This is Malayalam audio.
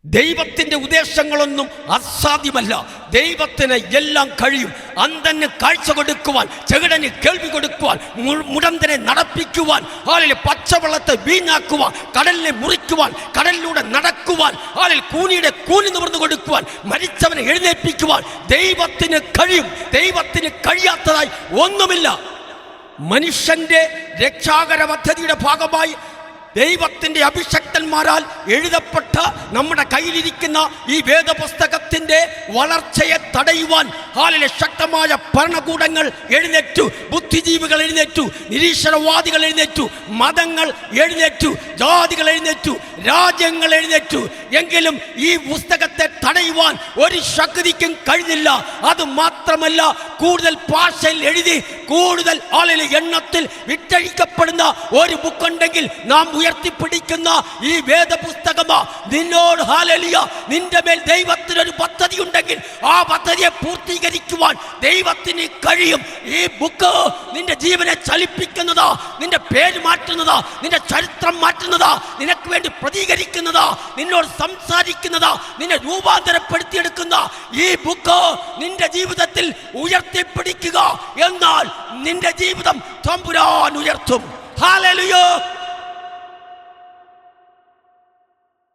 ദൈവത്തിന്റെ ഉദ്ദേശങ്ങളൊന്നും അസാധ്യമല്ല. ദൈവത്തിന് എല്ലാം കഴിയും. അന്ധന് കാഴ്ച കൊടുക്കുവാൻ, ചെകിടന് കേൾവി കൊടുക്കുവാൻ, മുടന്തനെ നടപ്പിക്കുവാൻ, പച്ചവെള്ളത്തെ വീഞ്ഞാക്കുവാൻ, കടലിനെ മുറിക്കുവാൻ, കടലിലൂടെ നടക്കുവാൻ, കൂനിയുടെ കൂനി നിവർന്നു കൊടുക്കുവാൻ, മരിച്ചവനെ എഴുന്നേൽപ്പിക്കുവാൻ ദൈവത്തിന് കഴിയും. ദൈവത്തിന് കഴിയാത്തതായി ഒന്നുമില്ല. മനുഷ്യന്റെ രക്ഷാകര പദ്ധതിയുടെ ഭാഗമായി ദൈവത്തിന്റെ അഭിഷക്തന്മാരാൽ എഴുതപ്പെട്ട നമ്മുടെ കയ്യിലിരിക്കുന്ന ഈ വേദപുസ്തകത്തിന്റെ വളർച്ചയെ തടയുവാൻ ശക്തമായ ഭരണകൂടങ്ങൾ എഴുന്നേറ്റു, ബുദ്ധിജീവികൾ എഴുന്നേറ്റു, നിരീശ്വരവാദികൾ എഴുന്നേറ്റു, മതങ്ങൾ എഴുന്നേറ്റു, ജാതികൾ എഴുന്നേറ്റു, രാജ്യങ്ങൾ എഴുന്നേറ്റു. എങ്കിലും ഈ പുസ്തകത്തെ തടയുവാൻ ഒരു ശക്തിക്കും കഴിഞ്ഞില്ല. അത് മാത്രമല്ല, കൂടുതൽ ഭാഷയിൽ എഴുതി കൂടുതൽ എണ്ണത്തിൽ വിറ്റഴിക്കപ്പെടുന്ന ഒരു ബുക്കുണ്ടെങ്കിൽ നാം ഉയർത്തിപ്പിടിക്കുന്ന ഈ വേദപുസ്തകമാ. നിന്നോട് ഹല്ലേലൂയ, നിന്റെ മേൽ ദൈവത്തിനൊരു പദ്ധതി ഉണ്ടെങ്കിൽ ആ പദ്ധതിയെ പൂർത്തീകരിക്കുവാൻ ദൈവത്തിന് കഴിയും. ഈ ബുക്ക് നിന്റെ ജീവനെ ചലിപ്പിക്കുന്നതാ, നിന്റെ പേര് മാറ്റുന്നതാ, നിന്റെ ചരിത്രം മാറ്റുന്നതാ, നിനക്ക് വേണ്ടി പ്രതികരിക്കുന്നതാ, നിന്നോട് സംസാരിക്കുന്നതാ, നിന്നെ രൂപാന്തരപ്പെടുത്തിയെടുക്കുന്ന ഈ ബുക്ക് നിന്റെ ജീവിതത്തിൽ ഉയർത്തിപ്പിടിക്കുക. എന്നാൽ നിന്റെ ജീവിതം തമ്പുരാൻ ഉയർത്തും. ഹല്ലേലൂയ.